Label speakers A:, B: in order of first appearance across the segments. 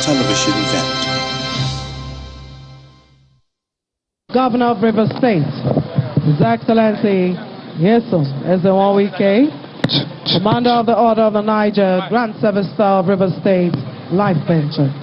A: television event.
B: Governor of River State, His Excellency Yeso Wike, Commander of the Order of the Niger, Grand Service Star of River State, Life Venture.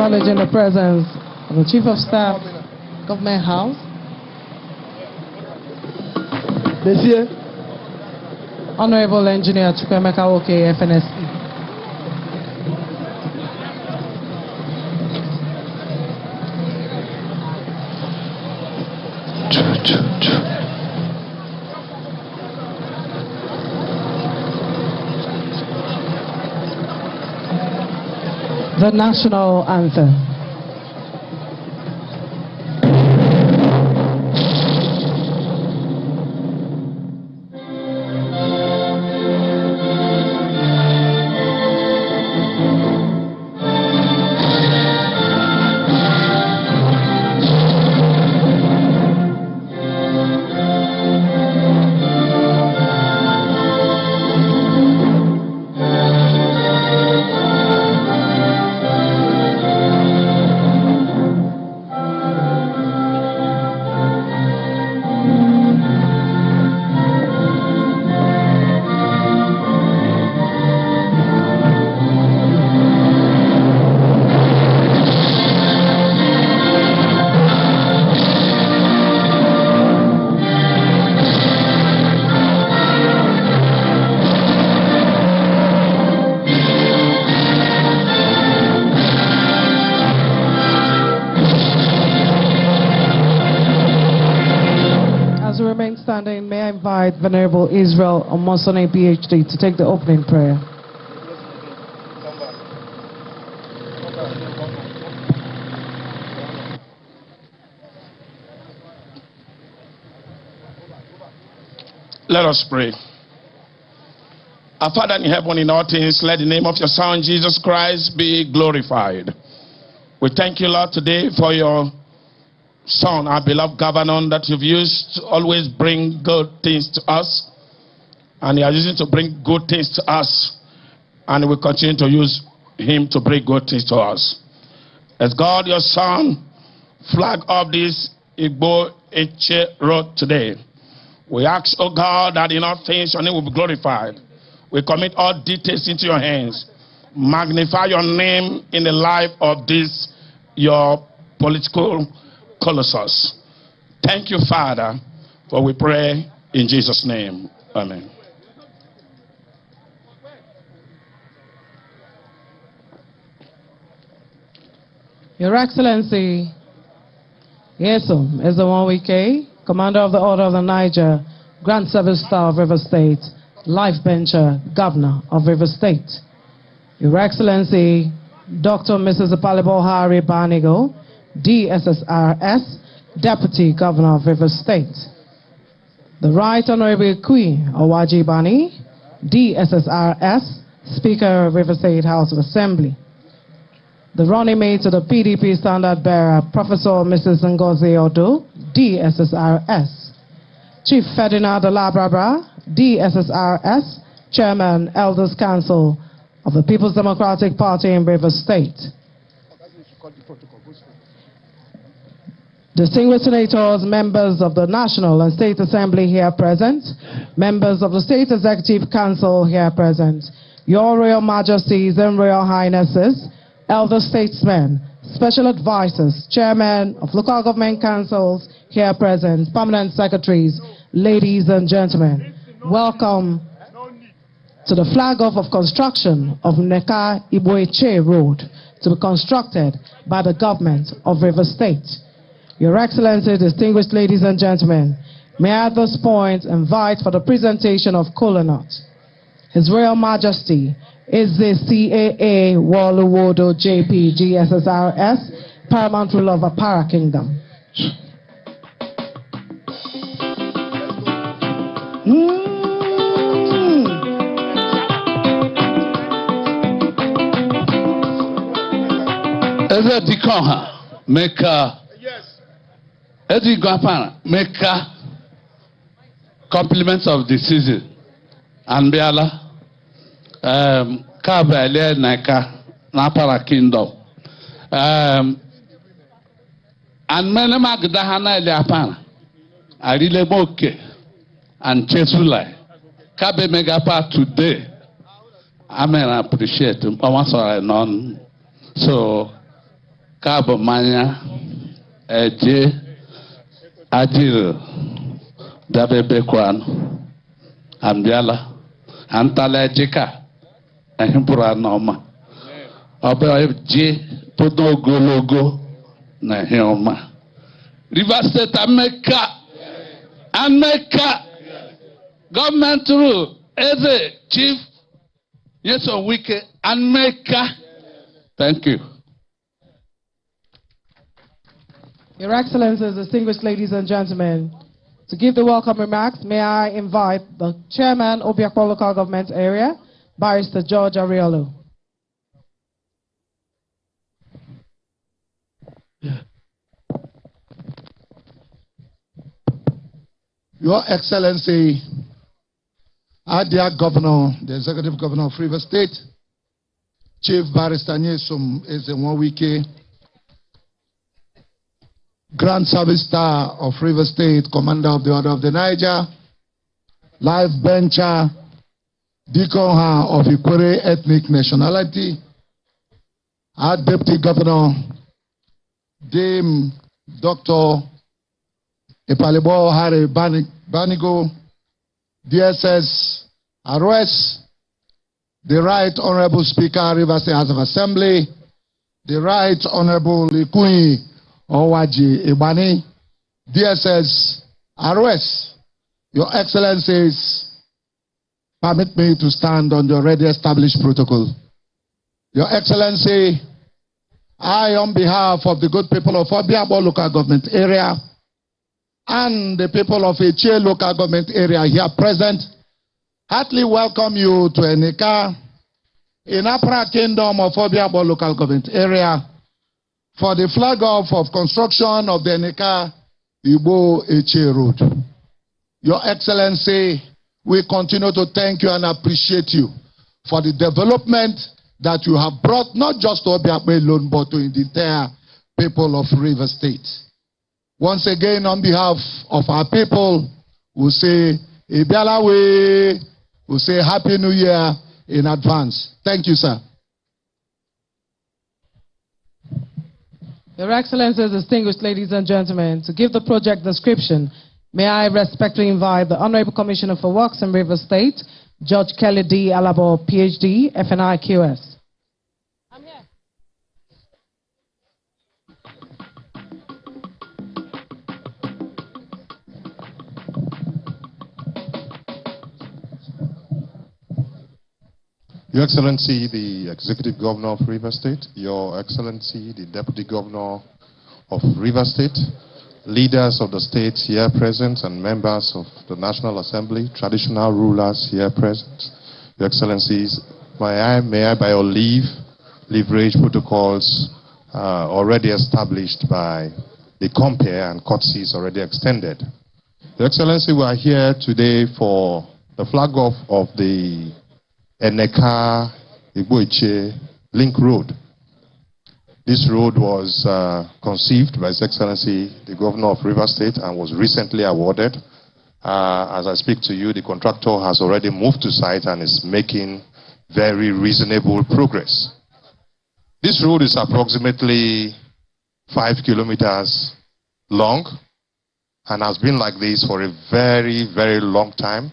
B: Acknowledging the presence of the Chief of Staff, Government House. This year, Honorable Engineer Chukwemeka Oke, FNSE. The National Anthem. Standing, may I invite Venerable Israel Omosone, PhD, to take the opening prayer.
C: Let us pray. Our Father in heaven, in all things, let the name of your Son, Jesus Christ, be glorified. We thank you, Lord, today for your Son, our beloved governor, that you've used to always bring good things to us, and you are using to bring good things to us, and we will continue to use him to bring good things to us. As God, your Son, flag of this Igbo Etche road today, we ask, oh God, that in all things your name will be glorified. We commit all details into your hands. Magnify your name in the life of this, your political Colossus. Thank you, Father, for we pray in Jesus' name. Amen.
B: Your Excellency Yeso Wike, Commander of the Order of the Niger, Grand Service Star of River State, Life Venture, Governor of River State. Your Excellency Dr. Mrs. Apalibo Hari Banigo, DSSRS, Deputy Governor of River State. The Right Honorable Queen Owaji Bani, DSSRS, Speaker of River State House of Assembly. The running mate to the PDP Standard Bearer, Professor Mrs. Ngozi Odo, DSSRS. Chief Ferdinand Alabrabra, DSSRS, Chairman, Elders Council of the People's Democratic Party in River State. Distinguished senators, members of the National and State Assembly here present, members of the State Executive Council here present, Your Royal Majesties and Royal Highnesses, elder statesmen, special advisors, chairmen of local government councils here present, permanent secretaries, ladies and gentlemen, welcome to the flag-off of construction of Eneka Etche Road to be constructed by the government of River State. Your Excellency, distinguished ladies and gentlemen, may I at this point invite for the presentation of Kola Nut, His Royal Majesty is the CAA Waluwodo JP GSSRS, Paramount Ruler of Apara Kingdom.
A: Eze Dikoha, Meka.
C: Yes.
A: Eze Gwapana, Meka. Compliments of the season. And Biala. Kabe Eneka, Napara Kingdom. And many Magdahana Japana. I really boke and Chesulai. Kabe Megapa today. I mean, I appreciate him. So, Kabe Manya, Etche, Ajil, Dabe Kwan, Ambiala, Antala Jika. Himpura Noma. Obe J. Podo Gologo na Hioma. River State Eneka. Eneka. Government rule. Eze Chief. Yes, or Wike. Eneka. Thank you.
B: Your Excellencies, distinguished ladies and gentlemen, to give the welcome remarks, may I invite the Chairman, Obiakwa Local Government Area, Barrister George Ariolo.
D: Your Excellency, our dear Governor, the Executive Governor of River State, Chief Barrister Nyesum Wike, Grand Service Star of River State, Commander of the Order of the Niger, Life Bencher, Dikoha of Ikwere ethnic nationality, our Deputy Governor, Dame Dr. Epalebo Hari Banigo, DSS, Arwes, the Right Honorable Speaker, River State House of Assembly, the Right Honorable Ikui Owaji Ibani, DSS, Arwes, Your Excellencies, permit me to stand on the already established protocol. Your Excellency, I, on behalf of the good people of Obiabo local government area and the people of Etche local government area here present, heartily welcome you to Eneka in Upper Kingdom of Obiabo local government area for the flag off of construction of the Eneka Igbo Etche Road. Your Excellency, we continue to thank you and appreciate you for the development that you have brought, not just to Obiabo alone, but to the entire people of River State. Once again, on behalf of our people, we say, Ibialawe, we say Happy New Year in advance. Thank you, sir.
B: Your Excellencies, distinguished ladies and gentlemen, to give the project description, may I respectfully invite the Honorable Commissioner for Works in River State, Judge Kelly D. Alabo, PhD, FNI QS. I'm here.
E: Your Excellency, the Executive Governor of River State, Your Excellency, the Deputy Governor of River State, leaders of the state here present and members of the National Assembly, traditional rulers here present, Your Excellencies, may I by your leave, leverage protocols already established by the compare and courtesies already extended. Your Excellency, we are here today for the flag off of the Eneka Igbo Etche Link Road. This road was conceived by His Excellency, the Governor of River State, and was recently awarded. As I speak to you, the contractor has already moved to site and is making very reasonable progress. This road is approximately 5 kilometers long and has been like this for a very, very long time.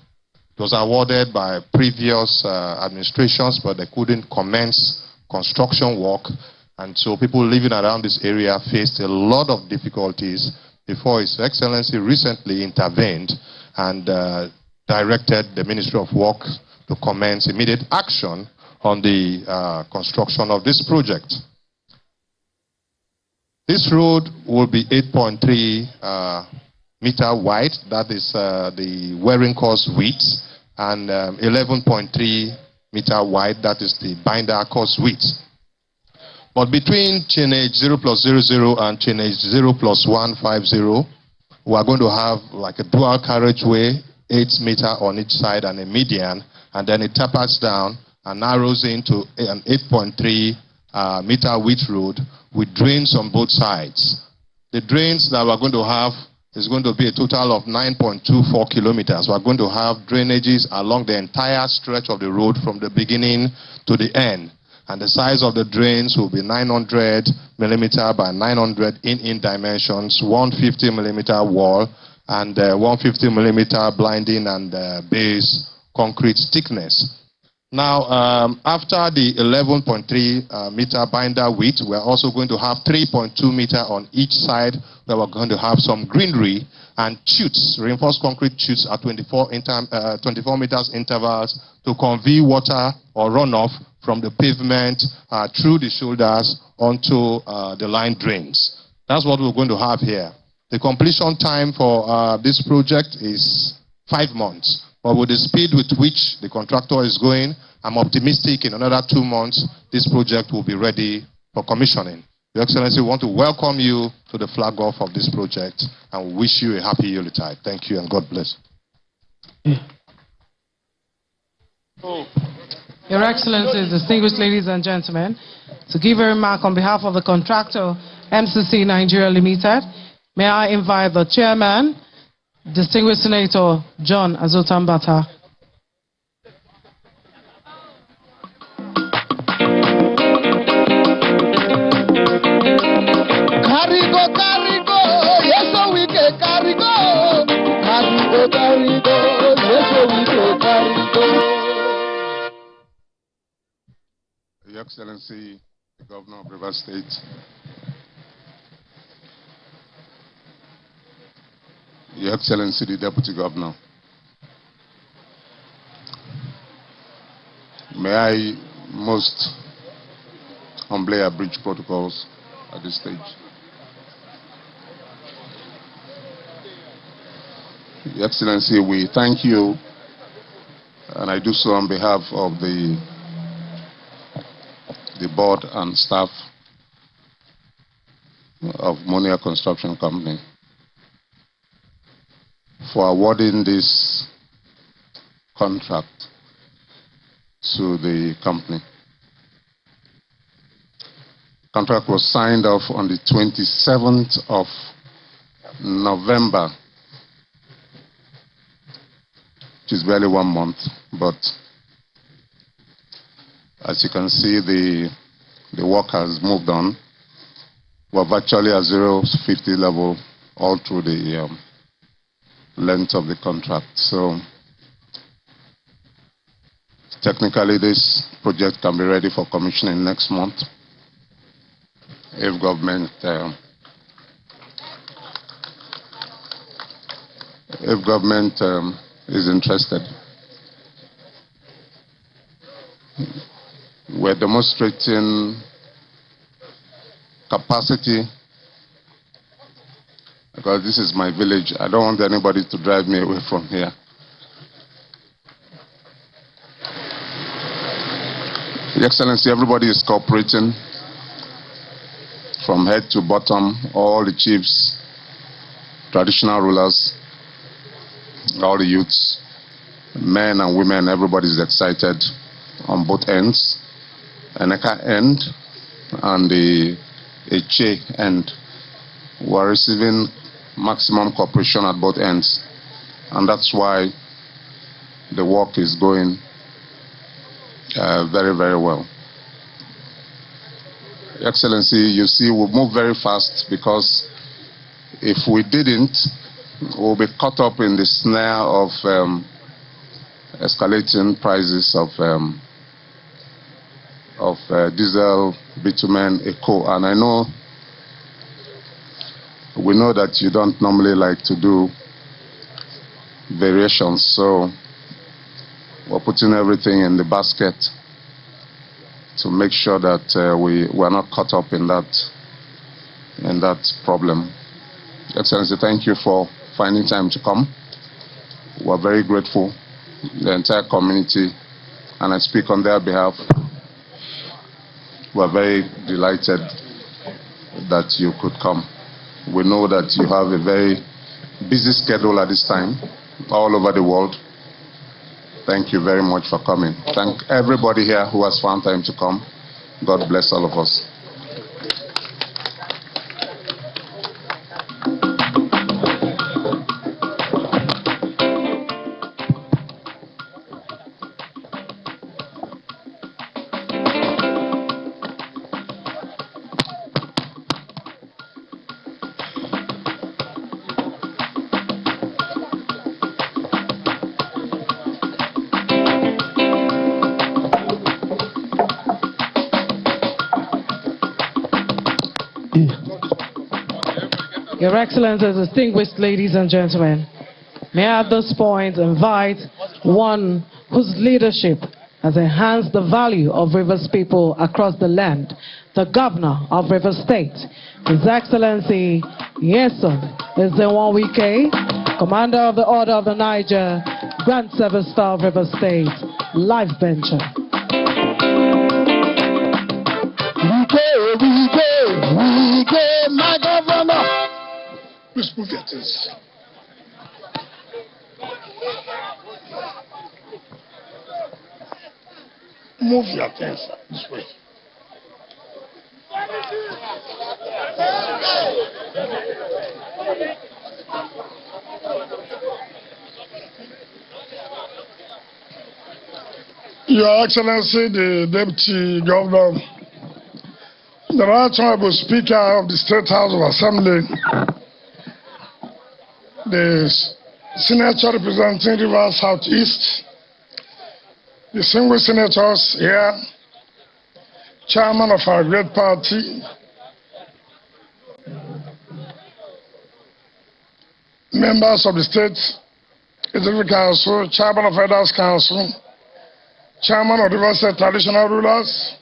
E: It was awarded by previous administrations, but they couldn't commence construction work. And so people living around this area faced a lot of difficulties before His Excellency recently intervened and directed the Ministry of Works to commence immediate action on the construction of this project. This road will be 8.3 meter wide, that is the wearing course width, and 11.3 meter wide, that is the binder course width. But between chain age 0+00 and chain age 0+150, we are going to have like a dual carriageway, 8 meters on each side and a median, and then it tapers down and narrows into an 8.3 meter width road with drains on both sides. The drains that we're going to have is going to be a total of 9.24 kilometers. We're going to have drainages along the entire stretch of the road from the beginning to the end. And the size of the drains will be 900 millimeter by 900 in dimensions, 150 millimeter wall, and 150 millimeter blinding and base concrete thickness. Now, after the 11.3 meter binder width, we're also going to have 3.2 meter on each side, where we're going to have some greenery and chutes, reinforced concrete chutes at 24 meters intervals to convey water or runoff from the pavement through the shoulders onto the line drains. That's what we're going to have here. The completion time for this project is 5 months. But with the speed with which the contractor is going, I'm optimistic in another 2 months, this project will be ready for commissioning. Your Excellency, we want to welcome you to the flag off of this project and wish you a happy Yuletide. Thank you and God bless.
B: Your Excellency, distinguished ladies and gentlemen, to give a remark on behalf of the contractor, MCC Nigeria Limited, may I invite the chairman, distinguished Senator John Azotambata.
D: Yes, so we can carry go. Yes, so we can carry go.
E: Your Excellency, the Governor of Rivers State, Your Excellency, the Deputy Governor, may I most humbly abridge protocols at this stage. Your Excellency, we thank you, and I do so on behalf of the board and staff of Monia Construction Company for awarding this contract to the company. Contract was signed off on the 27th of November, which is barely 1 month, but as you can see, the work has moved on. We're virtually at 050 level all through the length of the contract. So technically, this project can be ready for commissioning next month if government is interested. We're demonstrating capacity because this is my village. I don't want anybody to drive me away from here. Your Excellency, everybody is cooperating from head to bottom, all the chiefs, traditional rulers, all the youths, men and women, everybody is excited on both ends. Eneka end and the Etche end. We are receiving maximum cooperation at both ends, and that's why the work is going very, very well. Excellency, you see, we move very fast because if we didn't, we'll be caught up in the snare of escalating prices of diesel, bitumen, eco, and I know, we know that you don't normally like to do variations, so we're putting everything in the basket to make sure that we're not caught up in that problem. Excellency, thank you for finding time to come. We're very grateful, the entire community, and I speak on their behalf. We're very delighted that you could come. We know that you have a very busy schedule at this time, all over the world. Thank you very much for coming. Thank everybody here who has found time to come. God bless all of us.
B: Your Excellencies, distinguished ladies and gentlemen, may I at this point invite one whose leadership has enhanced the value of Rivers people across the land, the Governor of Rivers State, His Excellency Eneka Wike, Commander of the Order of the Niger, Grand Service Star of Rivers State, Life Bencher.
D: Wike, my governor. Please move your things. Move your things this way. Your Excellency, the Deputy Governor, the Right Honorable Speaker of the State House of Assembly, the Senator representing Rivers Southeast, the single senators here, Chairman of our great party, members of the State Executive Council, Chairman of Elders Council, Chairman of Rivers State Traditional Rulers,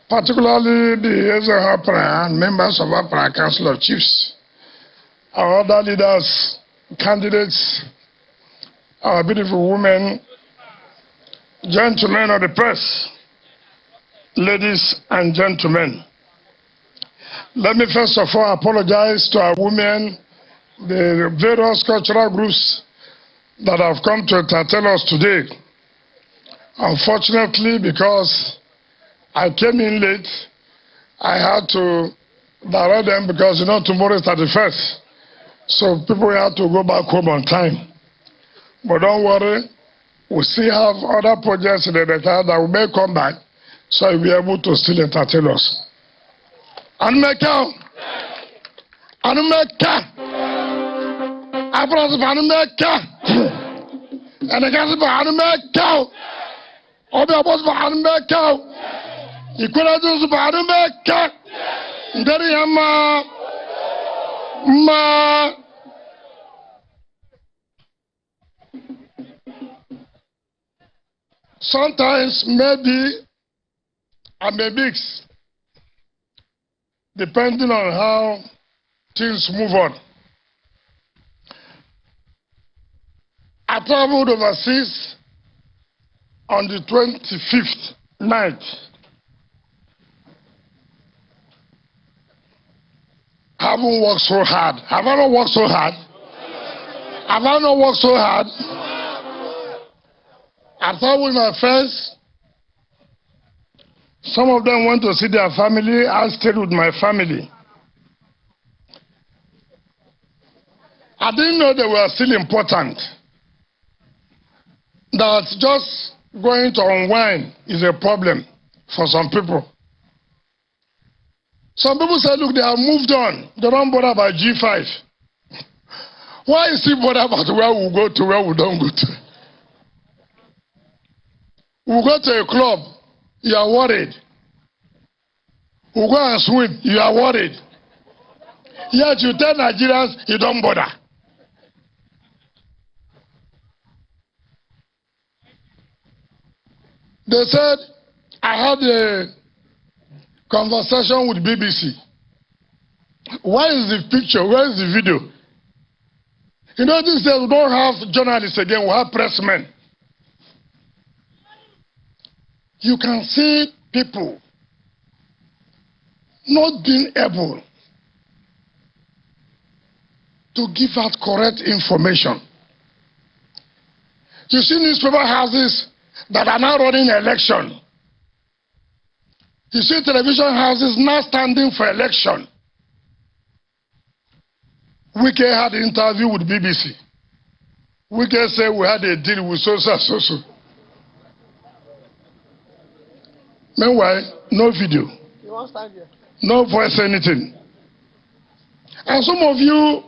D: particularly the Ezehapra and members of our Council of Chiefs, our other leaders, candidates, our beautiful women, gentlemen of the press, ladies and gentlemen. Let me first of all apologize to our women, the various cultural groups that have come to entertain us today. Unfortunately, because I came in late, I had to direct them because, you know, tomorrow is 31st. So people have to go back home on time. But don't worry, we still have other projects in Eneka that we may come back, so we'll be able to still entertain us. Eneka! Eneka! Eneka! Eneka! Obi abos ba Eneka! Ikwela ba Eneka! Nderi yama ma. Sometimes maybe I may mix, depending on how things move on. I traveled overseas on the 25th night. I haven't worked so hard. Have I not worked so hard? Have I not worked so hard? I thought with my friends, some of them went to see their family. I stayed with my family. I didn't know they were still important. That just going to unwind is a problem for some people. Some people say, look, they have moved on. They don't bother about G5. Why is he bother about where we go to, where we don't go to? We go to a club, you are worried. We go and swim, you are worried. Yet you tell Nigerians, you don't bother. They said, I had a conversation with BBC. Where is the picture? Where is the video? You know, these days we don't have journalists again, we have pressmen. You can see people
F: not being able to give out correct information. You see newspaper houses that are now running election. You see television houses now standing for election. Wike had an interview with BBC. Wike said we had a deal with so. Meanwhile, no video. No voice, anything. And some of you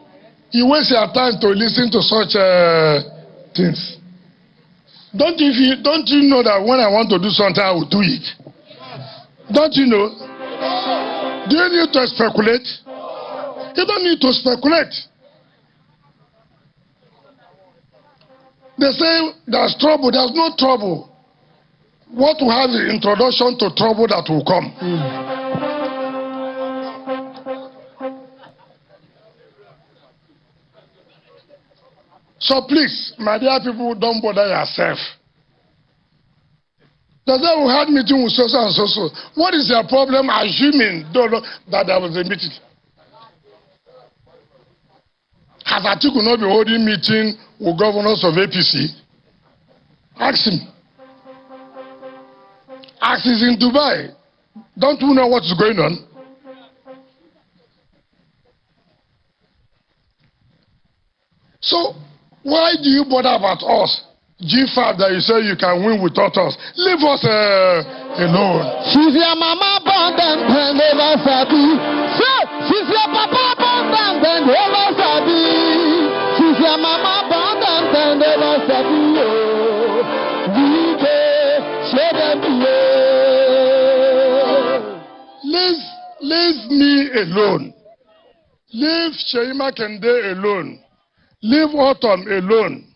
F: waste your time to listen to such things. Don't you know that when I want to do something, I will do it? Don't you know? Do you need to speculate? You don't need to speculate. They say there's trouble. There's no trouble. What we have is introduction to trouble that will come. So please, my dear people, don't bother yourself. The day we had meeting with so and so. What is your problem assuming that there was a meeting? Has Atiku not been holding meeting with governors of APC? Ask him. Ask he's in Dubai. Don't you know what's going on? So, why do you bother about us? G5 that you say you can win without us. Leave us alone.
G: She's your mama born and never sabi. She's your papa born and never sabi. She's your mama born and never sabi. We can share them.
F: Leave me alone. Leave Sheima Kende alone. Leave Autumn alone.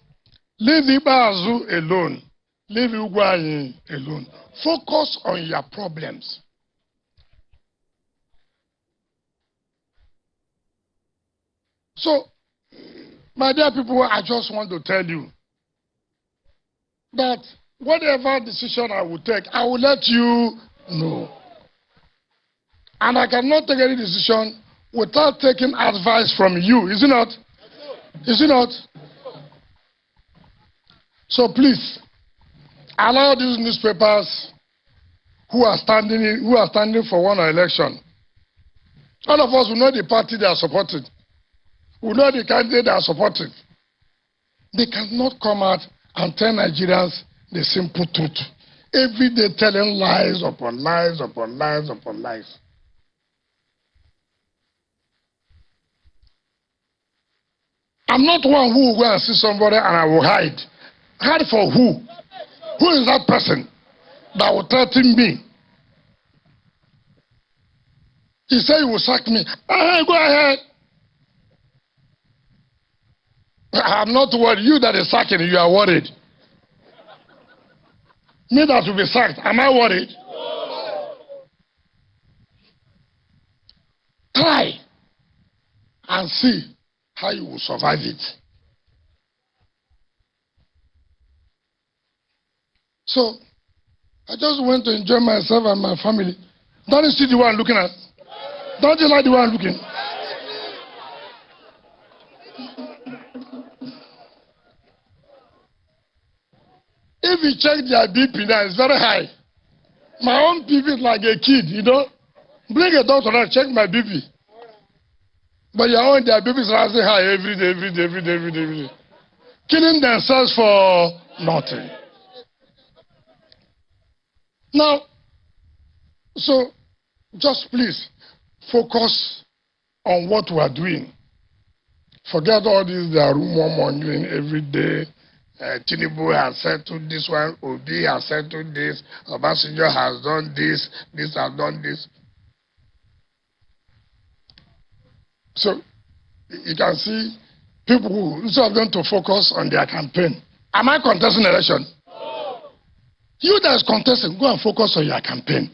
F: Leave Ibazu alone. Leave Ugwanyi alone. Focus on your problems. So, my dear people, I just want to tell you that whatever decision I will take, I will let you know. And I cannot take any decision without taking advice from you. Is it not? Is it not? So please, allow these newspapers who are standing for one election. All of us will know the party they are supporting. We know the candidate they are supporting. They cannot come out and tell Nigerians the simple truth. Every day telling lies upon lies upon lies upon lies. I'm not one who will go and see somebody and I will hide. Hide for who? Who is that person that will threaten me? He said he will sack me. Go ahead. I'm not worried. You that is sacking, you are worried. Me that will be sacked, am I worried? Try and see how you will survive it. So, I just went to enjoy myself and my family. Don't you see the one I'm looking at? Don't you like the one I'm looking? If you check their BP now, it's very high. My own BP is like a kid, you know. Bring a doctor and check my BP. But your own, their BP is rising high every day. Killing themselves for nothing. Now, so just please focus on what we are doing. Forget all this, they are rumor mongering every day. Tinubu has settled this one, Obi has settled this, Obasanjo has done this has done this. So, you can see people who, instead of them to focus on their campaign. Am I contesting election? You that is contesting, go and focus on your campaign.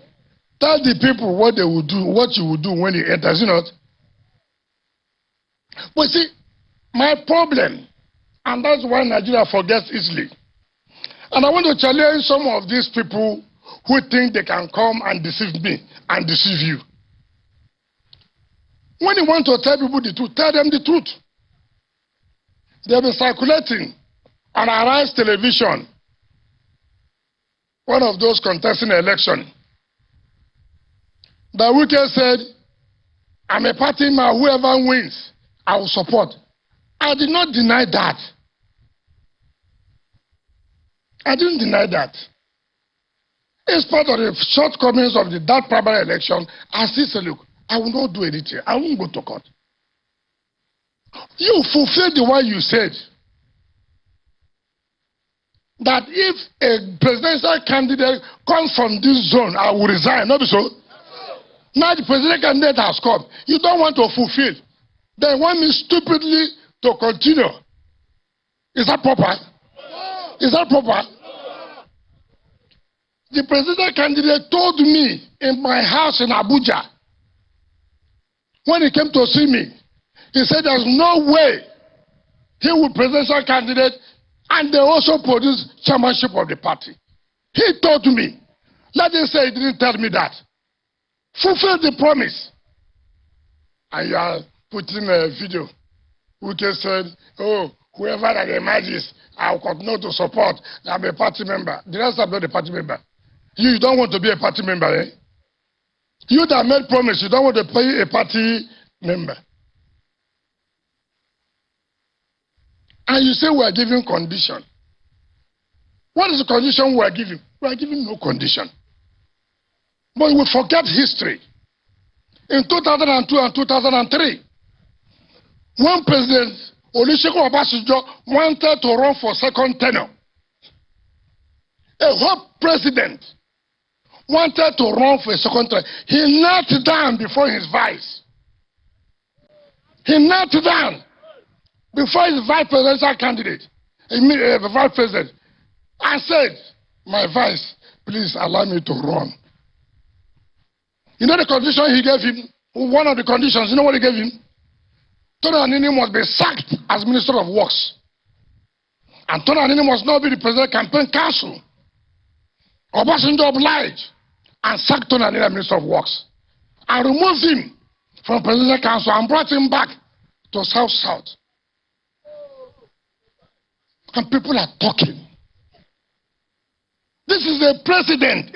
F: Tell the people what they will do, what you will do when you enter, is it not? But see, my problem, and that's why Nigeria forgets easily. And I want to challenge some of these people who think they can come and deceive me and deceive you. When you want to tell people the truth, tell them the truth. They've been circulating on Arise Television, one of those contesting election. The Wike said, I'm a party man, whoever wins, I will support. I did not deny that. I didn't deny that. It's part of the shortcomings of that primary election. I still say, look, I will not do anything. I won't go to court. You fulfilled the one you said. That if a presidential candidate comes from this zone, I will resign. Not so. Now the presidential candidate has come. You don't want to fulfill. They want me stupidly to continue. Is that proper? Is that proper? The presidential candidate told me in my house in Abuja, when he came to see me, he said there's no way he would presidential candidate and they also produce chairmanship of the party. He told me. Let him say he didn't tell me that. Fulfill the promise. And you are putting a video. Wike said, oh, whoever that emerges, I will continue to support. I'm a party member. The rest are not a party member. You don't want to be a party member, eh? You that made promise, you don't want to be a party member. And you say we are giving condition. What is the condition we are giving? We are giving no condition. But we forget history. In 2002 and 2003, when President Olusegun Obasanjo wanted to run for second tenure, a whole president wanted to run for a second tenure. He knelt down before his vice. He knelt down before his vice presidential candidate, the vice president, and said, my vice, please allow me to run. You know the condition he gave him? One of the conditions, you know what he gave him? Tony Anini must be sacked as Minister of Works. And Tony Anini must not be the President Campaign Council. Obasanjo obliged and sacked Tony Anini as Minister of Works. And removed him from Presidential Council and brought him back to South-South. And people are talking. This is a president,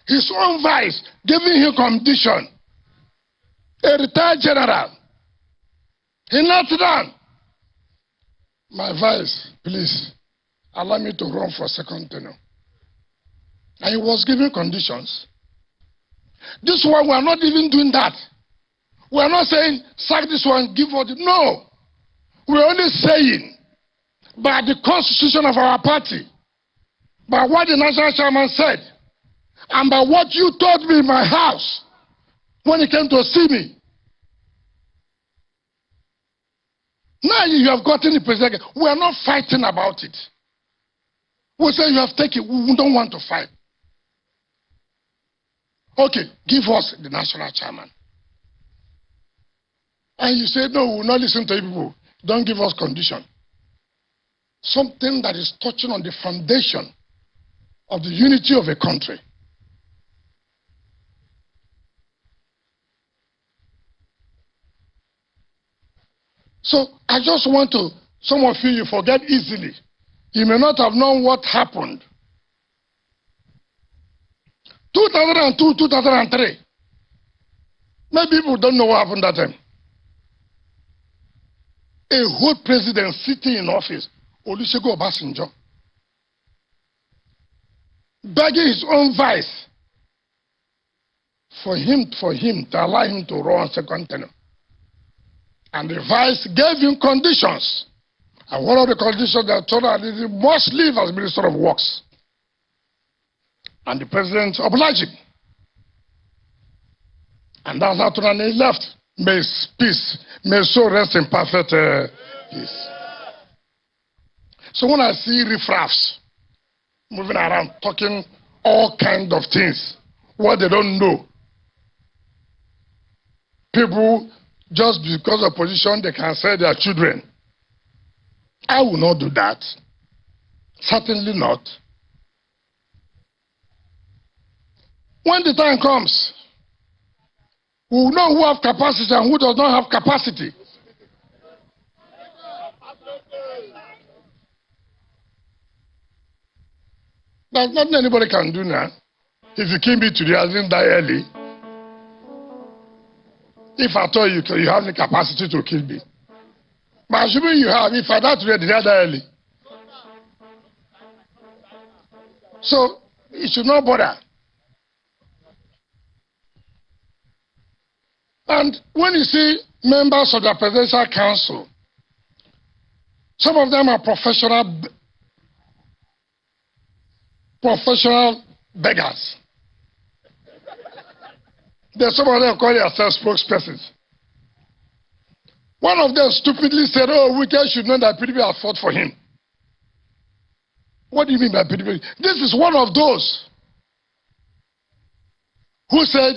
F: his own vice, giving him condition. A retired general. He knelt down. My vice, please, allow me to run for second tenure. And he was giving conditions. This one, we are not even doing that. We are not saying, sack this one, give what. No. We are only saying, by the constitution of our party, by what the national chairman said, and by what you told me in my house when he came to see me. Now you have gotten the president. We are not fighting about it. We say you have taken it. We don't want to fight. Okay, give us the national chairman. And you say, no, we will not listen to people. Don't give us condition. Something that is touching on the foundation of the unity of a country. So I just want to, some of you forget easily. You may not have known what happened. 2002, 2003. Maybe people don't know what happened that time. A whole president sitting in office, Olusegun Obasanjo, begging his own vice for him to allow him to run second tenure. And the vice gave him conditions. And one of the conditions that told her that he must leave as Minister of Works. And the president obliged him. And that's how Tonani left. May peace, may so rest in perfect peace. So when I see riffraffs moving around, talking all kinds of things, what they don't know, people, just because of position, they can say their children. I will not do that. Certainly not. When the time comes, We will know who have capacity and who does not have capacity. There's nothing anybody can do now. If you kill me today, I didn't die early. If I told you you have the capacity to kill me. But assuming you have, if I die today, did I die early? So, you should not bother. And when you see members of the Presidential Council, some of them are professional beggars. There's some of them call themselves spokespersons. One of them stupidly said, oh, Wike should know that PDP has fought for him. What do you mean by PDP? This is one of those who said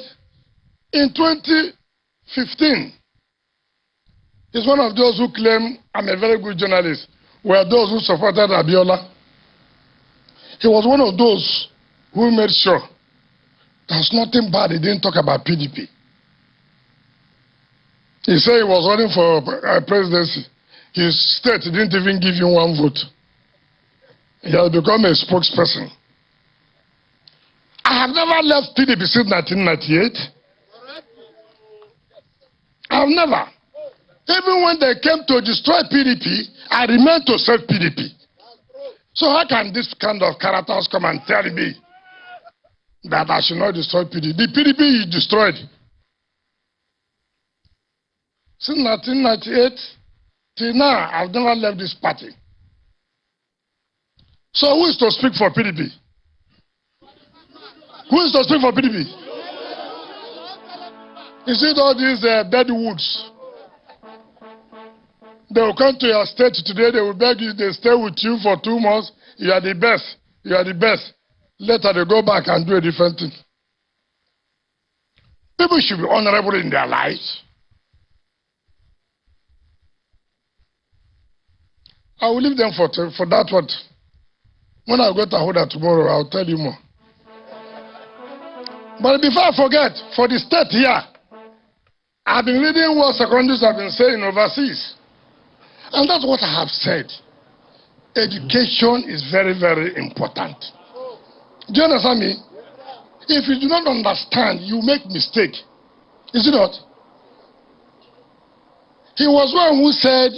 F: in 2015, he's one of those who claim I'm a very good journalist, were those who supported Abiola. He was one of those who made sure there's nothing bad he didn't talk about PDP. He said he was running for presidency. His state didn't even give him one vote. He has become a spokesperson. I have never left PDP since 1998. I have never. Even when they came to destroy PDP, I remained to serve PDP. So how can this kind of characters come and tell me that I should not destroy PDP? The PDP is destroyed. Since 1998 till now, I've never left this party. So who is to speak for PDP? Who is to speak for PDP? Is it all these dead woods? They will come to your state today, they will beg you, they stay with you for 2 months. You are the best. You are the best. Later they go back and do a different thing. People should be honorable in their lives. I will leave them for that one. When I go to Ahoda tomorrow, I'll tell you more. But before I forget, for the state here, I've been reading what secondaries have been saying overseas. And that's what I have said. Education is very, very important. Do you understand me? If you do not understand, you make mistake. Is it not? He was one who said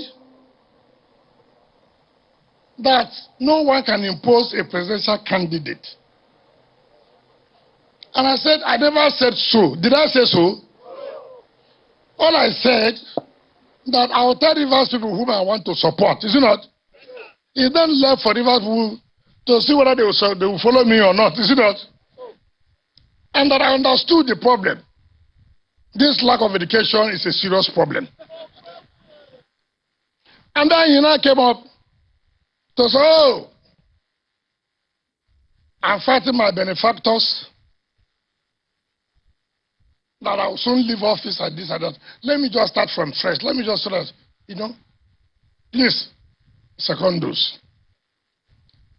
F: that no one can impose a presidential candidate. And I said, I never said so. Did I say so? All I said, that I will tell Rivers people whom I want to support. Is it not? He then left for Rivers people to see whether they will follow me or not. Is it not? And that I understood the problem. This lack of education is a serious problem. And then he now came up to say, oh, I'm fighting my benefactors, that I will soon leave office and this and that. Let me just start from fresh. Let me just so that, please, secondos.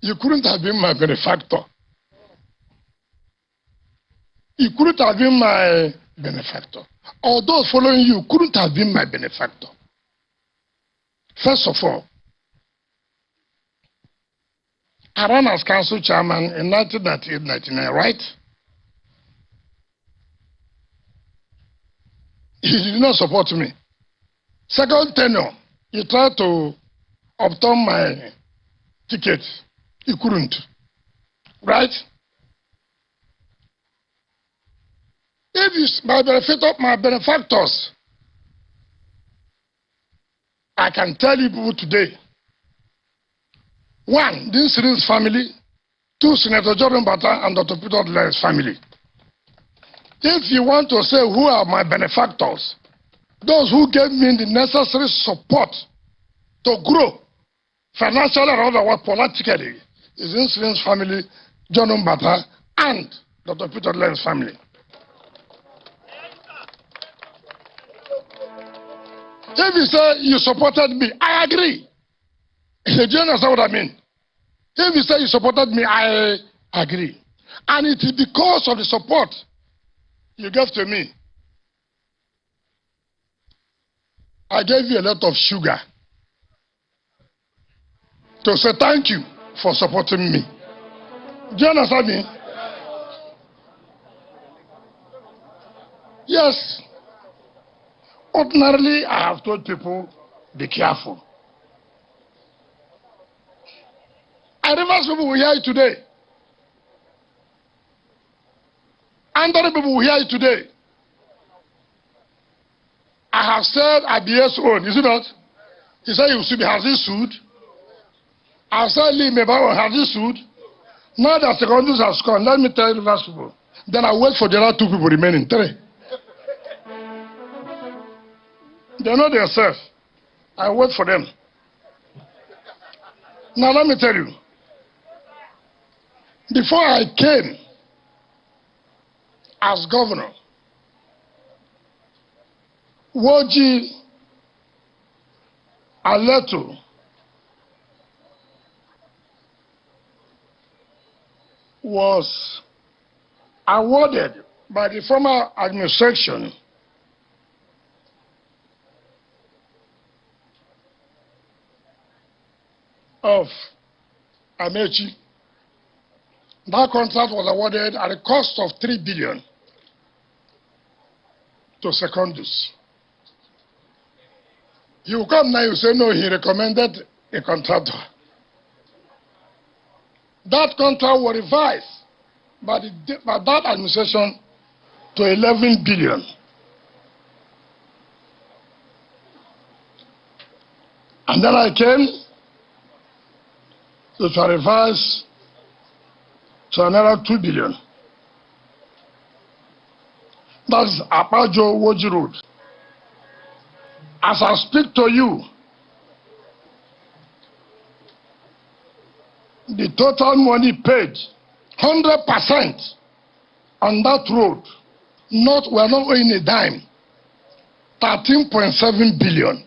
F: You couldn't have been my benefactor. You couldn't have been my benefactor. Or those following you couldn't have been my benefactor. First of all, I ran as council chairman in 1998-99, right? You did not support me. Second tenure, you tried to obtain my ticket. You couldn't. Right? If it's my benefactors, I can tell you people today. 1, this Sirin's family. 2, Senator Jordan Bata and Dr. Peter Odlai's family. If you want to say who are my benefactors, those who gave me the necessary support to grow financially and otherwise politically, is in Sirin's family, Jordan Bata and Dr. Peter Odlai's family. If you say you supported me, I agree. Do you understand what I mean? If you say you supported me, I agree. And it is because of the support you gave to me I gave you a lot of sugar to say thank you for supporting me. Do you understand me? Yes. Ordinarily, I have told people, be careful. And Rivers people will hear it today. And other people will hear it today. I have said IBS own, is it not? He said has he sued? I have said Lee Mebawa, has he sued? Now that the countries have gone, let me tell you Rivers people. Then I wait for the other two people remaining. Three. They know themselves. I wait for them. Now let me tell you. Before I came as governor, Woji Aleto was awarded by the former administration of Amechi. That contract was awarded at a cost of 3 billion to Secondus. You come now, you say, no, he recommended a contractor. That contract was revised by that administration to 11 billion. And then I came, it was revised to another 2 billion. That's Apajo Woji Road. As I speak to you, the total money paid, 100% on that road, we're not owing a dime, 13.7 billion.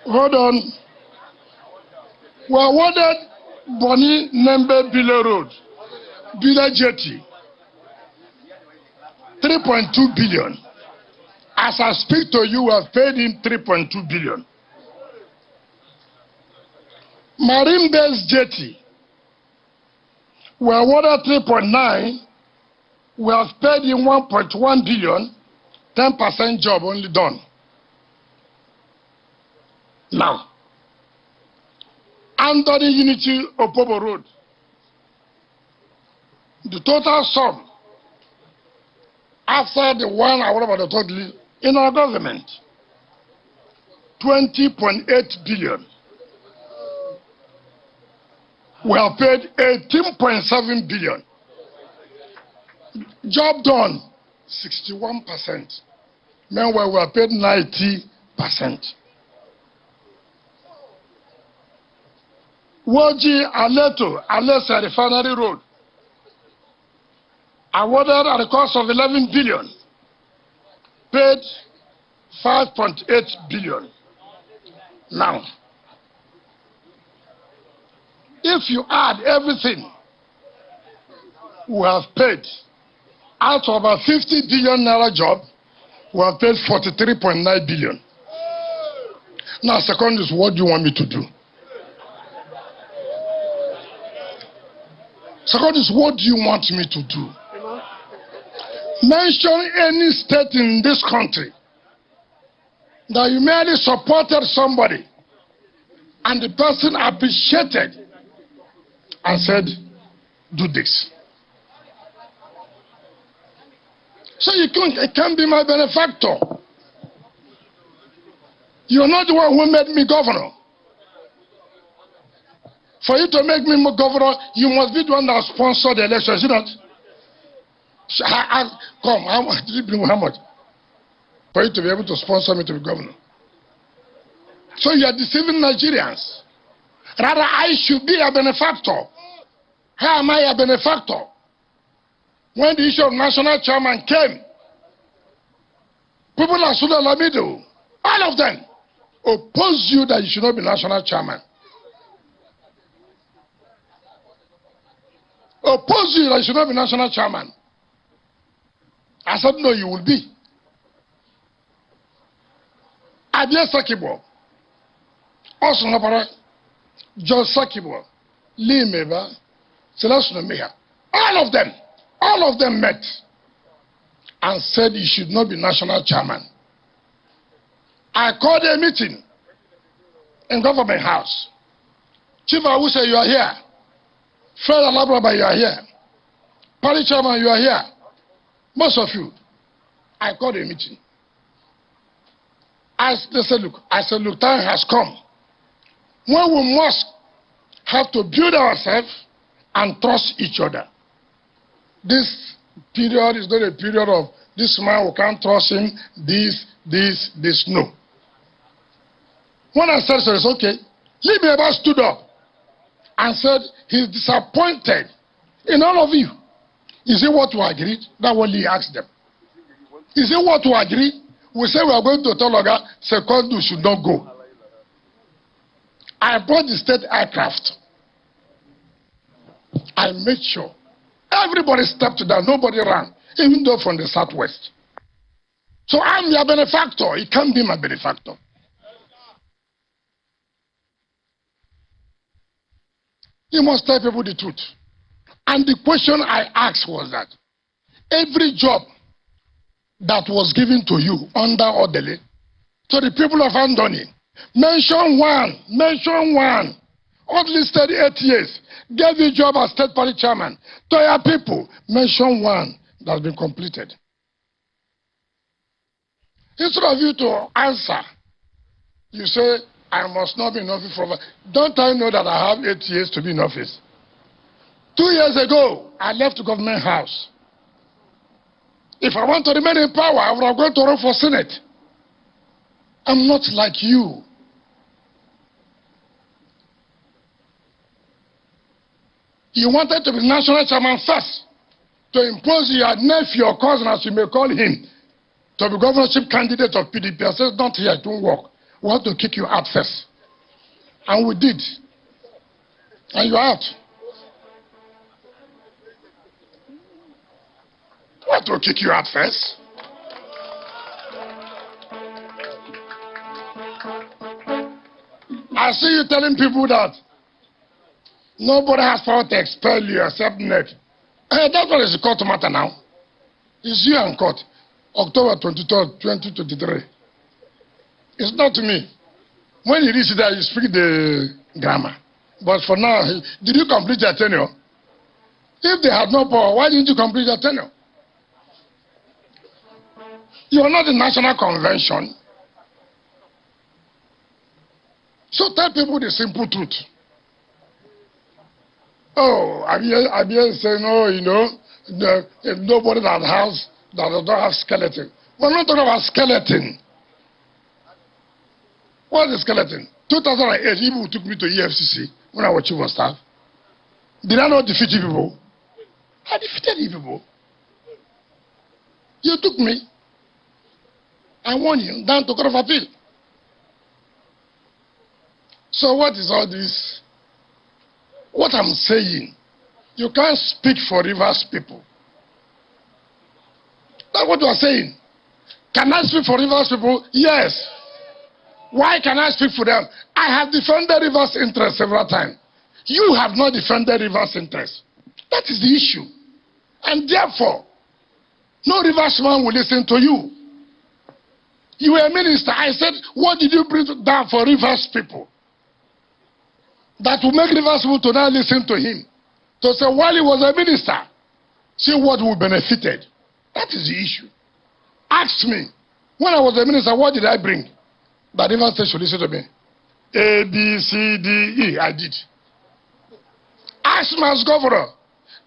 F: Hold on. We awarded Boni Nembe Bile Road, Bile Jetty, 3.2 billion. As I speak to you, we have paid in 3.2 billion. Marine Base Jetty, we awarded 3.9. We have paid in 1.1 billion, 10% job only done. Now, under the Unity Opobo Road, the total sum after the one I about the total in our government, 20.8 billion. We have paid 18.7 billion. Job done, 61%. Meanwhile, we have paid 90%. Woji Aleto, Alessa Refinery Road, awarded at a cost of 11 billion, paid 5.8 billion. Now, if you add everything we have paid, out of a 50 billion naira job, we have paid 43.9 billion. Now, second is, what do you want me to do? Second is, what do you want me to do? Mention any state in this country that you merely supported somebody and the person appreciated and said, do this. So it can't be my benefactor. You're not the one who made me governor. For you to make me governor, you must be the one that sponsored the election, is it not? Come, how much? For you to be able to sponsor me to be governor. So you are deceiving Nigerians. Rather, I should be a benefactor. How am I a benefactor? When the issue of national chairman came, people like Sula Lamido, all of them, oppose you that you should not be national chairman. Oppose you that you should not be national chairman. I said, no, you will be. Abia Sakibo. Also, no, John Sakibo. Lee Meba. Celestino Meha. All of them met and said he should not be national chairman. I called a meeting in government house. Chief Awuse, you are here. Fred Alabraba, you are here. Party chairman, you are here. Most of you. I called a meeting. They said, look, time has come when we must have to build ourselves and trust each other. This period is not a period of this man, we can't trust him, this, no. When I said so, it's okay. Libeba stood up and said he's disappointed in all of you. Is it what we agreed? That's what he asked them. Is it what we agreed? We say we are going to tell Oga, Secondu should not go. I brought the state aircraft. I made sure everybody stepped down, nobody ran, even though from the southwest. So I'm your benefactor. He can't be my benefactor. You must tell people the truth. And the question I asked was that every job that was given to you under orderly to the people of Andoni, mention one. All listed 8 years, gave you job as state party chairman. To your people, mention one that's been completed. Instead of you to answer, you say, I must not be in office forever. Don't I know that I have 8 years to be in office? 2 years ago, I left the government house. If I want to remain in power, I would have gone to run for Senate. I'm not like you. You wanted to be national chairman first, to impose your nephew or cousin, as you may call him, to be governorship candidate of PDP. I said, don't here, it won't work. We have to kick you out first. And we did. And you're out. We have to kick you out first. I see you telling people that nobody has power to expel you except NEC. That's what is the court matter now. It's you and court. October 23rd, 2023. It's not to me. When you reach there, you speak the grammar. But for now, did you complete your tenure? If they had no power, why didn't you complete your tenure? You are not the National Convention. So tell people the simple truth. Oh, Abia is saying, oh, you know, nobody that does not have skeleton. We're not talking about skeleton. What is skeleton? 2008, Igbo took me to EFCC when I was chief of staff. Did I not defeat people? I defeated people. You took me. I won you down to Court of Appeal. So what is all this? What I'm saying, you can't speak for Rivers people. That's what you are saying. Can I speak for Rivers people? Yes. Why can I speak for them? I have defended Rivers' interest several times. You have not defended Rivers' interest. That is the issue. And therefore, no Rivers man will listen to you. You were a minister. I said, what did you bring down for Rivers people? That will make Rivers people to now listen to him. To say, while he was a minister, see what we benefited. That is the issue. Ask me, when I was a minister, what did I bring? That Rivers State should listen to me. A, B, C, D, E. I did. Ask my governor.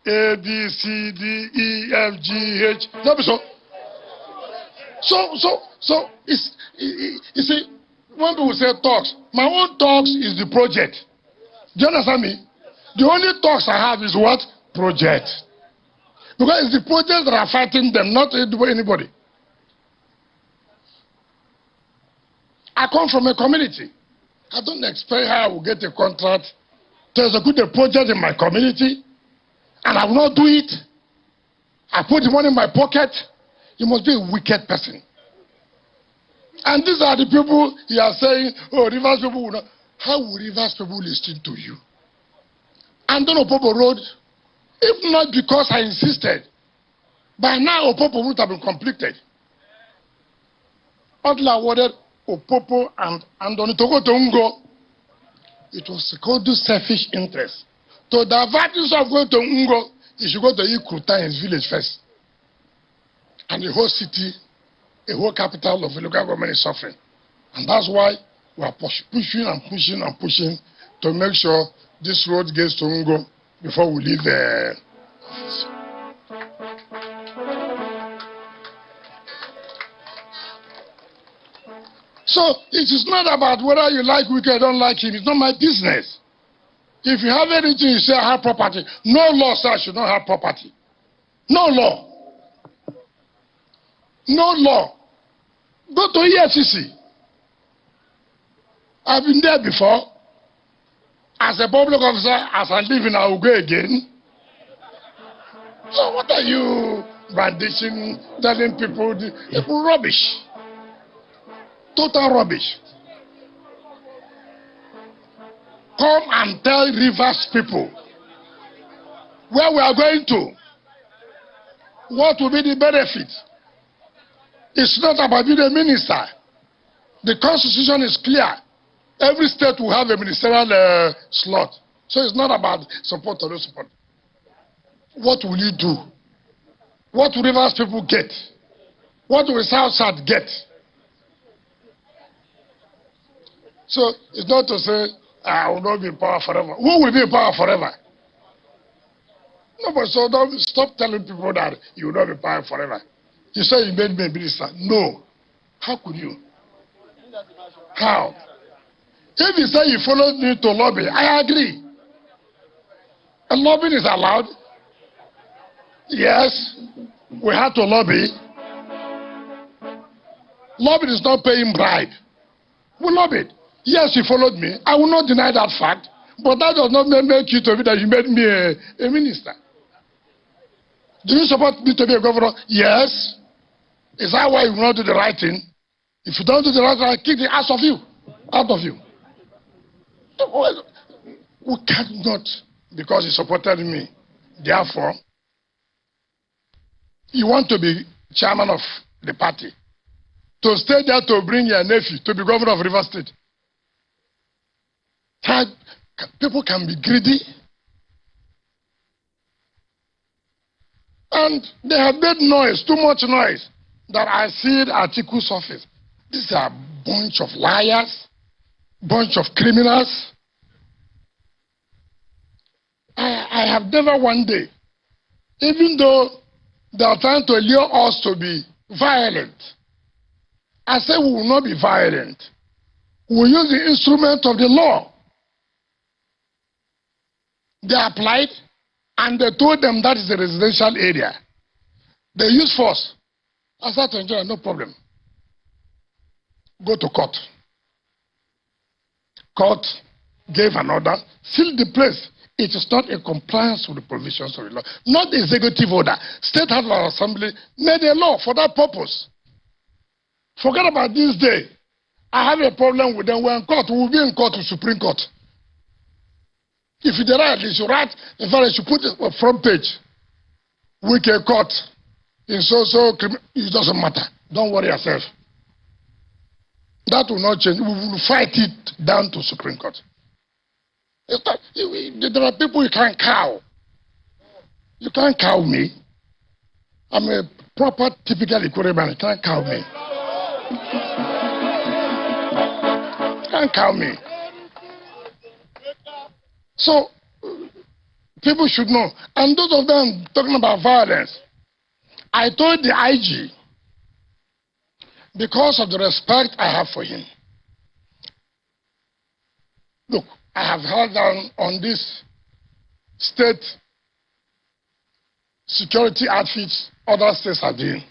F: A, B, C, D, E, F, G, H. No, so. So, you see, when people say talks, my own talks is the project. Do you understand me? The only talks I have is what? Project. Because it's the projects that are fighting them, not anybody. I come from a community. I don't expect how I will get a contract to execute a project in my community, and I will not do it. I put the money in my pocket. You must be a wicked person. And these are the people you are saying, oh, Rivers people will not. How will Rivers people listen to you? And then Opobo Road, if not because I insisted, by now Opobo would have been completed. Odla awarded Opopo and Onitogo to Ngo. It was called to selfish interest. To divert instead of going to Ngo, you should go to Ikuta, his village first. And the whole city, the whole capital of the local government is suffering. And that's why we are pushing and pushing and pushing to make sure this road gets to Ngo before we leave the office. So it is not about whether you like Wike or don't like him. It's not my business. If you have anything, you say I have property. No law says I should not have property. No law. No law. Go to EFCC. I've been there before. As a public officer, as I live in, I will go again. So what are you brandishing, telling people? Rubbish. Total rubbish. Come and tell Rivers people where we are going to. What will be the benefit? It's not about being a minister. The constitution is clear. Every state will have a ministerial slot. So it's not about support or no support. What will you do? What will Rivers people get? What will South get? So it's not to say, I will not be in power forever. Who will be in power forever? No, but so don't stop telling people that you will not be in power forever. You say you made me a minister. No. How could you? How? If you say you followed me to lobby, I agree. And lobbying is allowed. Yes, we had to lobby. Lobbying is not paying bribe. We lobbied. Yes, you followed me. I will not deny that fact. But that does not make you to be that you made me a minister. Do you support me to be a governor? Yes. Is that why you will not do the right thing? If you don't do the right thing, I'll kick the ass of you. Out of you. We cannot, because you supported me. Therefore, you want to be chairman of the party. To stay there to bring your nephew to be governor of Rivers State. People can be greedy. And they have made noise, too much noise, that I see at Atiku's office. These are a bunch of liars, bunch of criminals. I have never one day, even though they are trying to lure us to be violent, I say we will not be violent. We will use the instrument of the law. They applied and they told them that is a residential area. They used force. I said to enjoy, no problem. Go to court. Court gave an order, sealed the place. It is not in compliance with the provisions of the law. Not the executive order. State House of Assembly made a law for that purpose. Forget about this day. I have a problem with them. We're in court. We will be in court to Supreme Court. If you write, you should write. In fact, you should put a front page. Wike court. In so, it doesn't matter. Don't worry yourself. That will not change. We will fight it down to Supreme Court. It's not, there are people you can't cow. You can't cow me. I'm a proper, typical Ikore man. You can't cow me. You can't cow me. So, people should know. And those of them talking about violence, I told the IG, because of the respect I have for him, look, I have held down on this state security outfits other states are doing.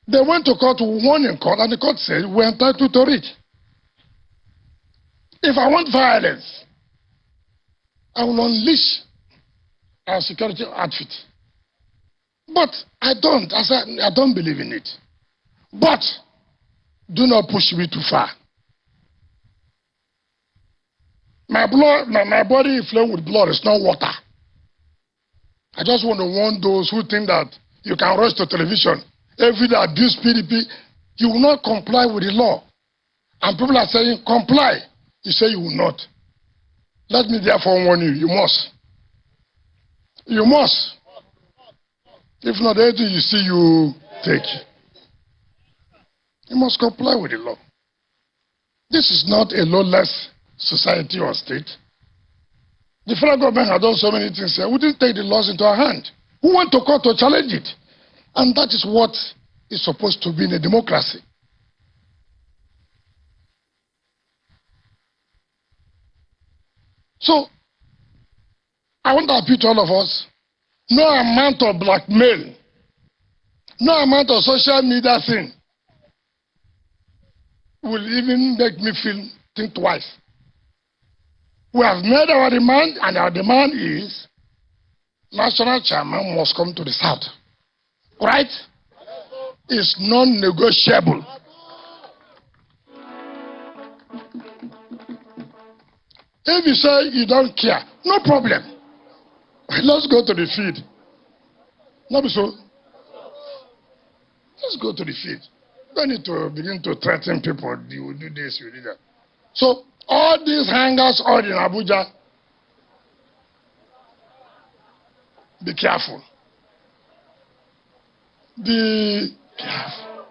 F: They went to court, won in court, and the court said we're entitled to it. If I want violence, I will unleash our security outfit. But I don't. I don't believe in it. But do not push me too far. My blood, my body is flowing with blood. It's not water. I just want to warn those who think that you can rush to television every day abuse PDP. You will not comply with the law. And people are saying, comply. You say you will not. Let me therefore warn you, you must. You must. If not, anything you see, you take. You must comply with the law. This is not a lawless society or state. The federal government has done so many things here. We didn't take the laws into our hand. We went to court to challenge it. And that is what is supposed to be in a democracy. So, I want to appeal to all of us. No amount of blackmail, no amount of social media thing will even make me think twice. We have made our demand, and our demand is national chairman must come to the south. Right? It's non-negotiable. If you say you don't care, no problem. Let's go to the field. Not so. Let's go to the field. You don't need to begin to threaten people. You will do this, you will do that. So, all these hangers out in Abuja, be careful. Be careful.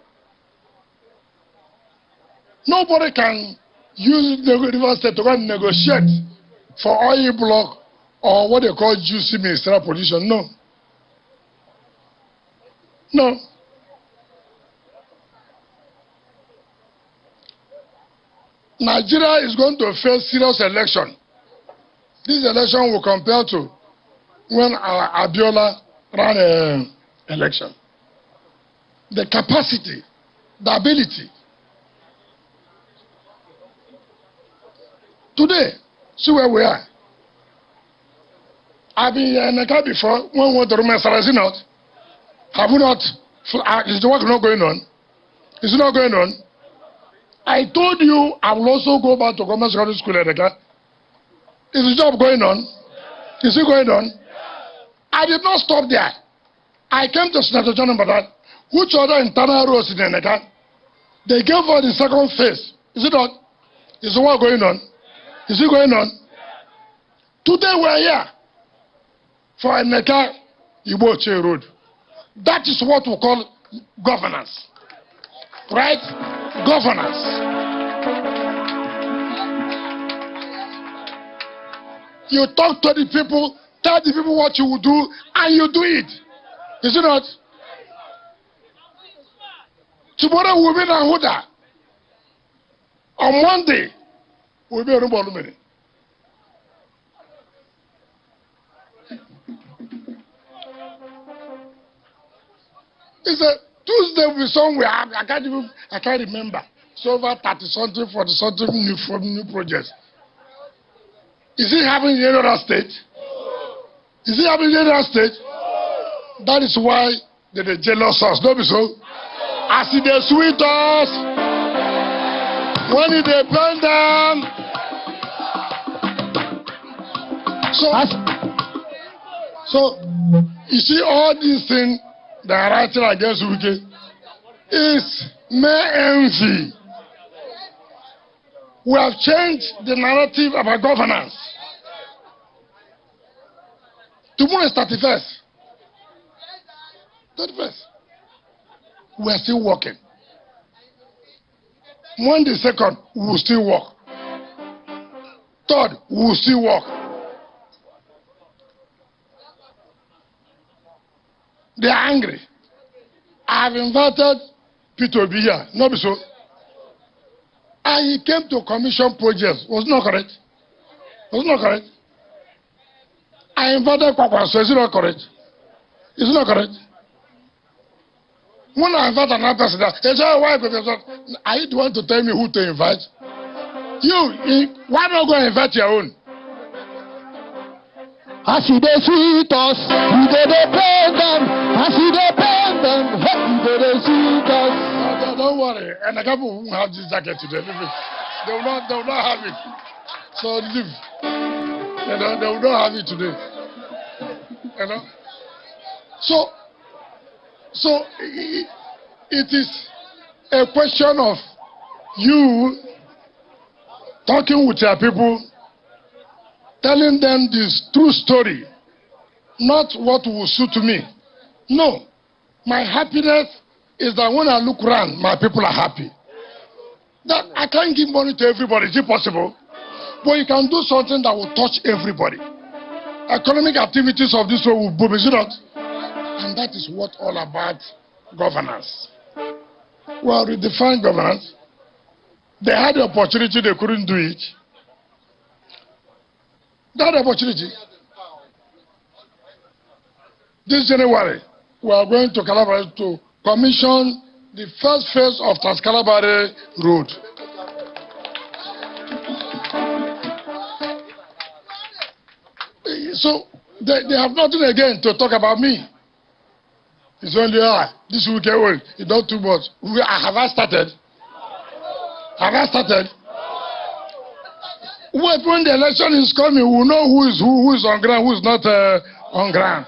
F: Nobody can use the River State to go and negotiate for oil block or what they call juicy ministerial position. No. No. Nigeria is going to face serious election. This election will compare to when Abiola ran an election. The capacity, the ability. Today, see where we are. I've been in Eneka before. When we went to Roman Sarah, is it not? Have we not? Is the work not going on? Is it not going on? I told you I will also go back to Government Secondary School in Eneka. Is the job going on? Is it going on? I did not stop there. I came to Senator John Mbada, which other internal roads in Eneka. They gave us the second phase. Is it not? Is the work going on? Is it going on? Today we are here for Eneka Igbo Etche Road. That is what we call governance. Right? Governance. You talk to the people, tell the people what you will do, and you do it. Is it not? Tomorrow we'll be in Ahuda. On Monday, we'll be in Rubolumene. It's a Tuesday will be somewhere. I can't remember. It's over 30 something, 40 something new projects. Is it happening in any other state? Is it happening in any other state? That is why they're jealous us. Don't be so. As it is sweet us, when it they burn them. So you see all these things that are writing against Wike is mere envy. We have changed the narrative about governance. Tomorrow is 31st. 31st. We are still working. Monday, 2nd, we will still work. 3rd, we will still work. They are angry. I have invited Peter Obi here, not be so. And he came to commission projects. Was not correct? Was not correct? I invited Kwakwa, so is it not correct? Is it not correct? When I invite another person, they say, why? Are you the one to tell me who to invite? You, why not go and invite your own?
G: As you dey sweet us, we go dey pain them. As you dey pain them, hey, we go dey sweet us.
F: Don't worry, and a couple won't have this jacket today. Leave it. They will not have it. So leave. They will not have it today. You know. So it is a question of you talking with your people, telling them this true story, not what will suit me. No, my happiness is that when I look around, my people are happy. That I can't give money to everybody. Is it possible? But you can do something that will touch everybody. Economic activities of this world will boom, is it not? And that is what all about governance. Well, redefine governance. They had the opportunity, they couldn't do it. That opportunity. This January, we are going to Calabar to commission the first phase of Trans-Calabari Road. So they have nothing again to talk about me. It's only this weekend. Well, it's not too much. Have I started? Have I started? Wait, when the election is coming, we'll know who is on ground, who is not on ground.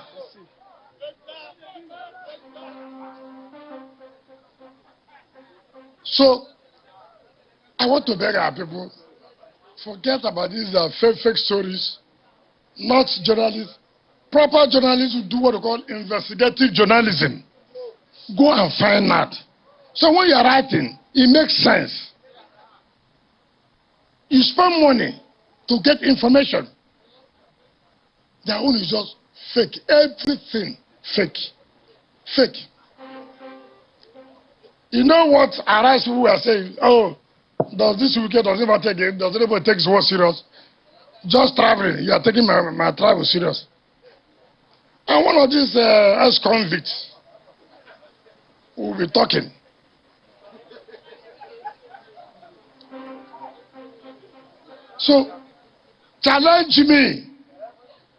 F: So, I want to beg our people, forget about these fake stories, not journalists. Proper journalists who do what they call investigative journalism. Go and find out. So when you're writing, it makes sense. You spend money to get information. Their own is just fake. Everything fake. Fake. You know what arise people are saying? Oh, does this weekend, does anybody take this work serious? Just traveling, you are taking my travel serious. And one of these ex-convicts will be talking. So, challenge me.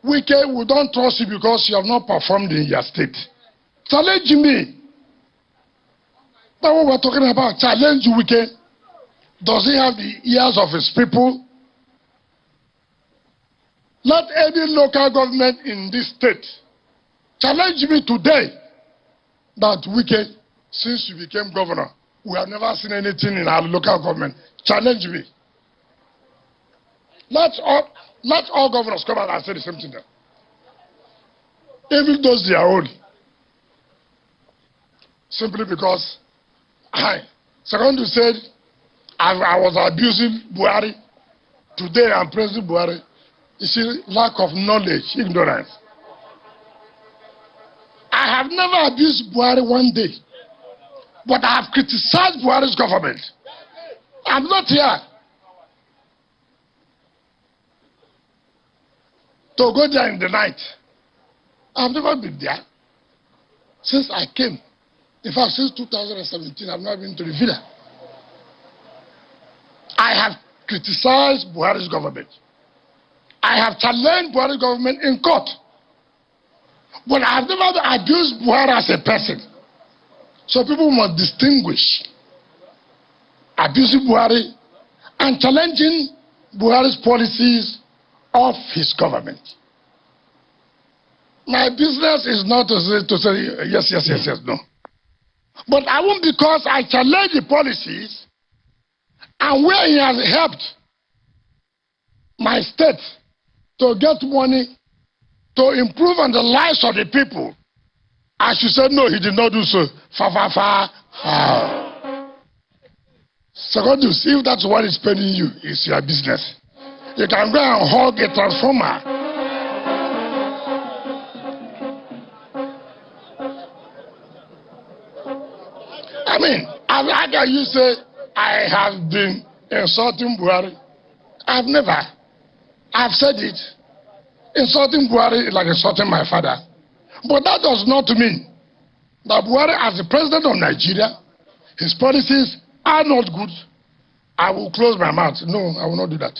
F: Wike, we don't trust you because you have not performed in your state. Challenge me. That's what we're talking about. Challenge Wike. Does he have the ears of his people? Not any local government in this state. Challenge me today that Wike, since you became governor, we have never seen anything in our local government. Challenge me. Not all governors come out and say the same thing. Even those they are old. Simply because Secondu said I was abusing Buhari. Today I'm praising Buhari. You see, lack of knowledge, ignorance. I have never abused Buhari one day, but I have criticized Buhari's government. I'm not here to go there in the night. I've never been there since I came. In fact, since 2017, I've not been to the villa. I have criticized Buhari's government. I have challenged Buhari's government in court. But I have never abused Buhari as a person. So people must distinguish abusing Buhari and challenging Buhari's policies of his government. My business is not to say yes, no. But I won't, because I challenge the policies and where he has helped my state to get money to improve on the lives of the people. I should say, no, he did not do so. Second, if that's what is paying you, it's your business. You can go and hog a transformer. I mean, how can you say I have been insulting Buhari? I've never. I've said it. Insulting Buhari is like insulting my father. But that does not mean that Buhari, as the president of Nigeria, his policies are not good. I will close my mouth. No, I will not do that.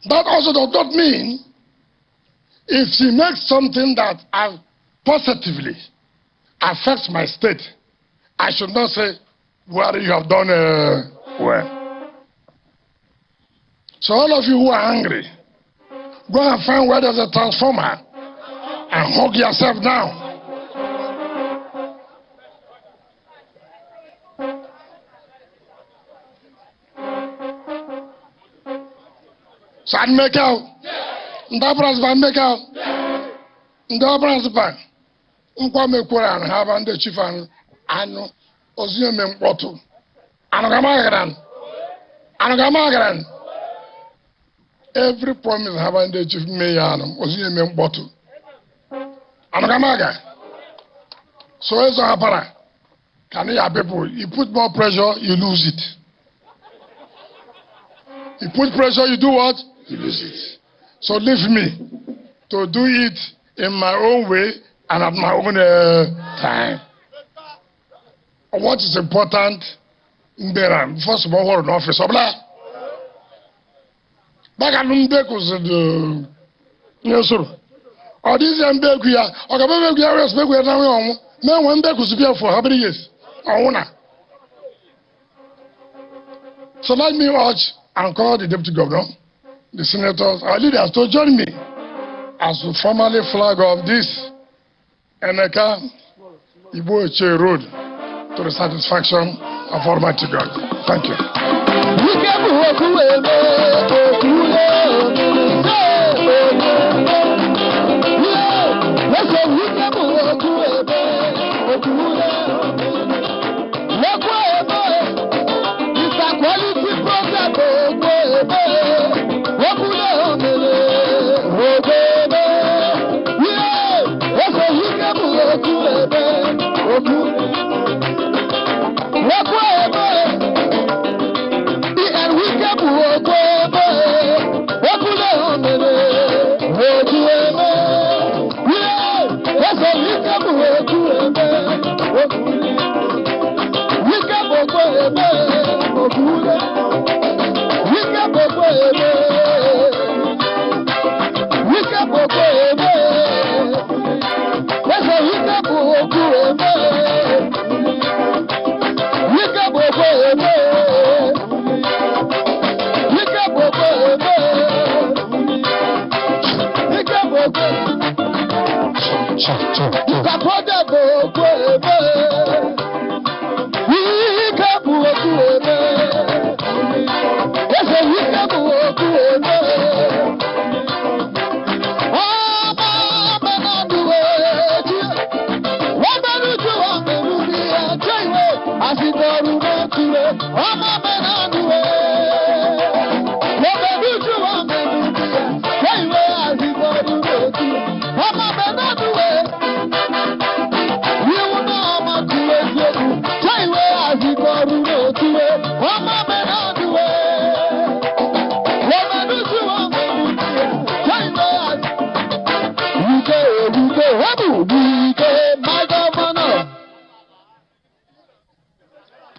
F: That also does not mean If she makes something that positively affects my state, I should not say, well, you have done well. So all of you who are angry, go and find where there's a transformer and hug yourself down. So I make out. Ndabras ban make out. Ndabras ban. Nkwa mekwara an have and chief and anu oziyo me mkpotu. Anogama. Every promise have and chief me anu oziyo me mkpotu. Anogama. So as a para. Can you have people? You put more pressure, you lose it. You put pressure, you do what? You lose it. So leave me to do it in my own way and at my own time. What is important? First of all, hold an office. Back at Lumbekus, yes, sir. Or this Mbekuya, or Gabakuya, respect where now, no one Bekus be for how many years? So let me urge and call the deputy governor, the senators, our leaders to join me as we formally flag off this Eneka Igbo Etche road to the satisfaction of Almighty God. Thank you.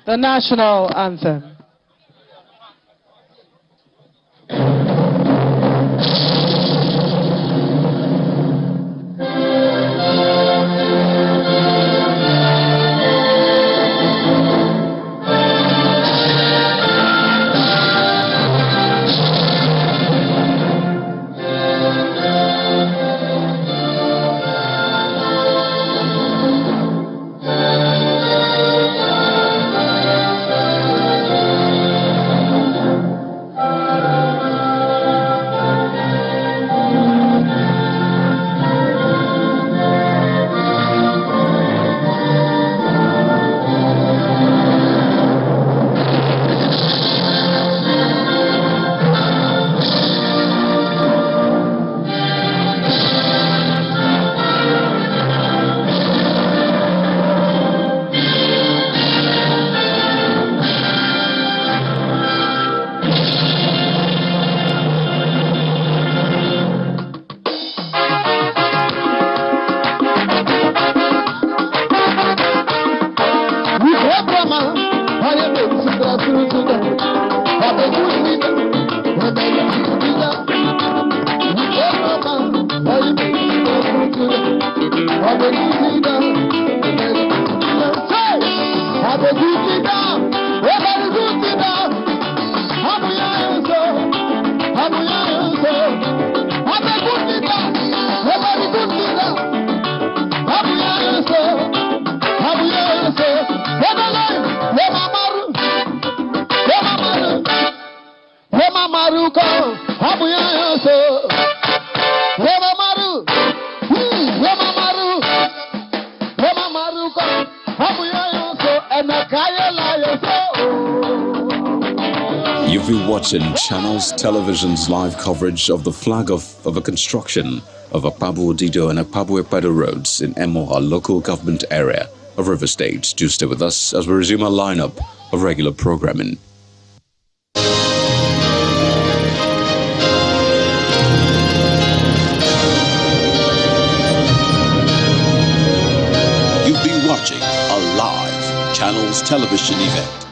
B: The national anthem.
H: You've been watching Channels Television's live coverage of the flag of a construction of Akpabu Odido and Akpabu Ekpado roads in Emoha local government area of River State. Do stay with us as we resume our lineup of regular programming. You've been watching a live Channels Television event